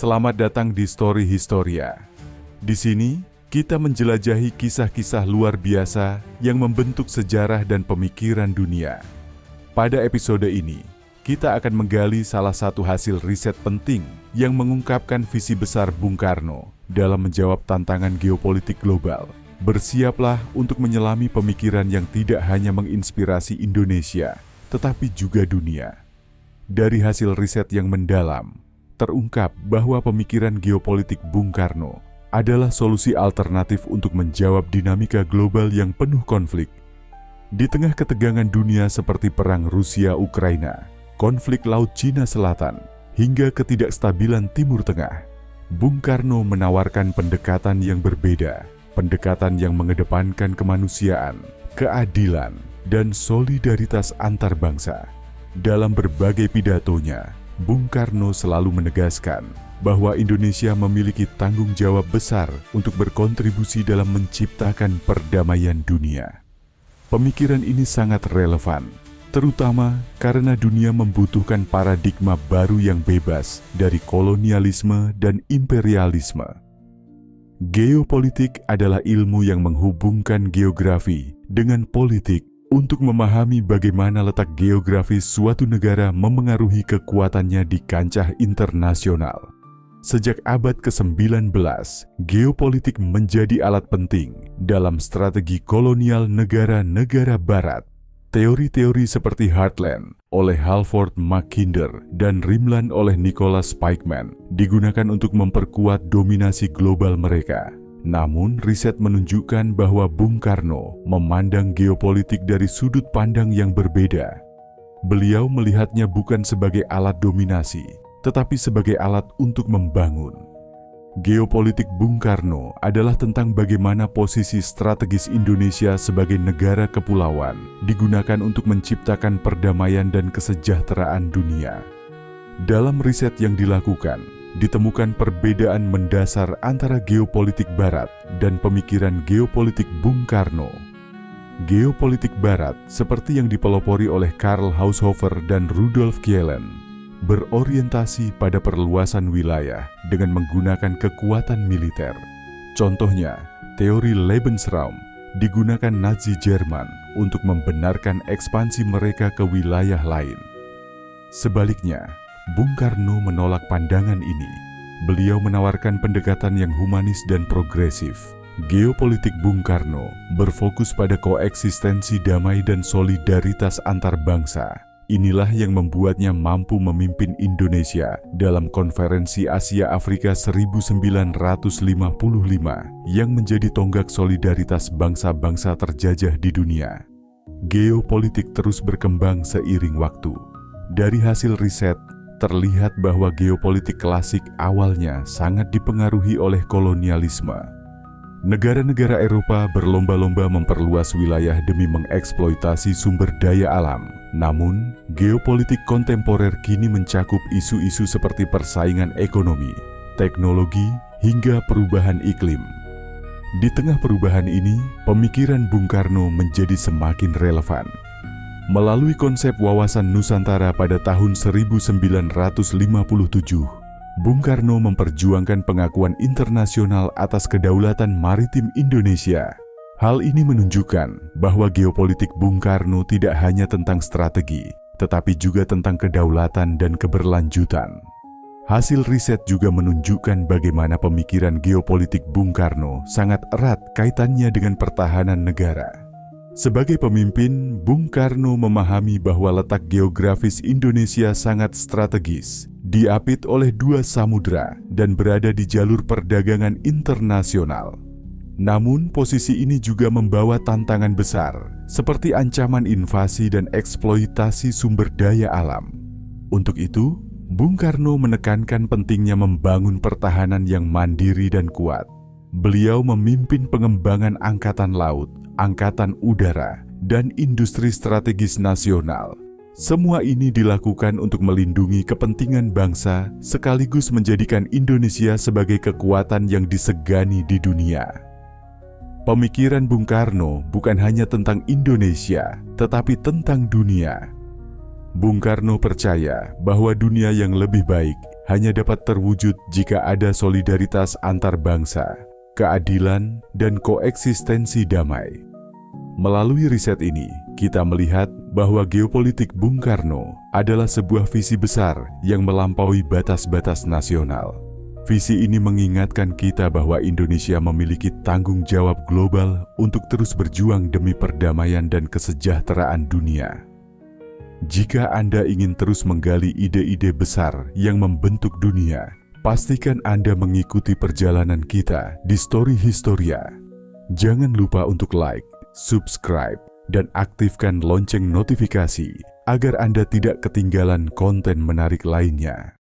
selamat datang di Story Historia. Di sini, kita menjelajahi kisah-kisah luar biasa yang membentuk sejarah dan pemikiran dunia. Pada episode ini, kita akan menggali salah satu hasil riset penting yang mengungkapkan visi besar Bung Karno dalam menjawab tantangan geopolitik global. Bersiaplah untuk menyelami pemikiran yang tidak hanya menginspirasi Indonesia, tetapi juga dunia. Dari hasil riset yang mendalam, terungkap bahwa pemikiran geopolitik Bung Karno adalah solusi alternatif untuk menjawab dinamika global yang penuh konflik. Di tengah ketegangan dunia seperti perang Rusia-Ukraina, konflik Laut Cina Selatan, hingga ketidakstabilan Timur Tengah, Bung Karno menawarkan pendekatan yang berbeda, pendekatan yang mengedepankan kemanusiaan, keadilan, dan solidaritas antar bangsa. Dalam berbagai pidatonya, Bung Karno selalu menegaskan bahwa Indonesia memiliki tanggung jawab besar untuk berkontribusi dalam menciptakan perdamaian dunia. Pemikiran ini sangat relevan, terutama karena dunia membutuhkan paradigma baru yang bebas dari kolonialisme dan imperialisme. Geopolitik adalah ilmu yang menghubungkan geografi dengan politik untuk memahami bagaimana letak geografis suatu negara memengaruhi kekuatannya di kancah internasional. Sejak abad ke-19, geopolitik menjadi alat penting dalam strategi kolonial negara-negara barat. Teori-teori seperti Heartland oleh Halford Mackinder dan Rimland oleh Nicholas Spykman digunakan untuk memperkuat dominasi global mereka. Namun, riset menunjukkan bahwa Bung Karno memandang geopolitik dari sudut pandang yang berbeda. Beliau melihatnya bukan sebagai alat dominasi, tetapi sebagai alat untuk membangun. Geopolitik Bung Karno adalah tentang bagaimana posisi strategis Indonesia sebagai negara kepulauan digunakan untuk menciptakan perdamaian dan kesejahteraan dunia. Dalam riset yang dilakukan, ditemukan perbedaan mendasar antara geopolitik Barat dan pemikiran geopolitik Bung Karno. Geopolitik Barat, seperti yang dipelopori oleh Karl Haushofer dan Rudolf Kielen, berorientasi pada perluasan wilayah dengan menggunakan kekuatan militer. Contohnya, teori Lebensraum digunakan Nazi Jerman untuk membenarkan ekspansi mereka ke wilayah lain. Sebaliknya, Bung Karno menolak pandangan ini. Beliau menawarkan pendekatan yang humanis dan progresif. Geopolitik Bung Karno berfokus pada koeksistensi damai dan solidaritas antar bangsa. Inilah yang membuatnya mampu memimpin Indonesia dalam Konferensi Asia Afrika 1955 yang menjadi tonggak solidaritas bangsa-bangsa terjajah di dunia. Geopolitik terus berkembang seiring waktu. Dari hasil riset, terlihat bahwa geopolitik klasik awalnya sangat dipengaruhi oleh kolonialisme. Negara-negara Eropa berlomba-lomba memperluas wilayah demi mengeksploitasi sumber daya alam. Namun, geopolitik kontemporer kini mencakup isu-isu seperti persaingan ekonomi, teknologi, hingga perubahan iklim. Di tengah perubahan ini, pemikiran Bung Karno menjadi semakin relevan. Melalui konsep wawasan Nusantara pada tahun 1957, Bung Karno memperjuangkan pengakuan internasional atas kedaulatan maritim Indonesia. Hal ini menunjukkan bahwa geopolitik Bung Karno tidak hanya tentang strategi, tetapi juga tentang kedaulatan dan keberlanjutan. Hasil riset juga menunjukkan bagaimana pemikiran geopolitik Bung Karno sangat erat kaitannya dengan pertahanan negara. Sebagai pemimpin, Bung Karno memahami bahwa letak geografis Indonesia sangat strategis, diapit oleh dua samudra dan berada di jalur perdagangan internasional. Namun, posisi ini juga membawa tantangan besar, seperti ancaman invasi dan eksploitasi sumber daya alam. Untuk itu, Bung Karno menekankan pentingnya membangun pertahanan yang mandiri dan kuat. Beliau memimpin pengembangan angkatan laut, angkatan udara, dan industri strategis nasional. Semua ini dilakukan untuk melindungi kepentingan bangsa sekaligus menjadikan Indonesia sebagai kekuatan yang disegani di dunia. Pemikiran Bung Karno bukan hanya tentang Indonesia, tetapi tentang dunia. Bung Karno percaya bahwa dunia yang lebih baik hanya dapat terwujud jika ada solidaritas antar bangsa, keadilan, dan koeksistensi damai. Melalui riset ini, kita melihat bahwa geopolitik Bung Karno adalah sebuah visi besar yang melampaui batas-batas nasional. Visi ini mengingatkan kita bahwa Indonesia memiliki tanggung jawab global untuk terus berjuang demi perdamaian dan kesejahteraan dunia. Jika Anda ingin terus menggali ide-ide besar yang membentuk dunia, pastikan Anda mengikuti perjalanan kita di Story Historia. Jangan lupa untuk like, subscribe, dan aktifkan lonceng notifikasi agar Anda tidak ketinggalan konten menarik lainnya.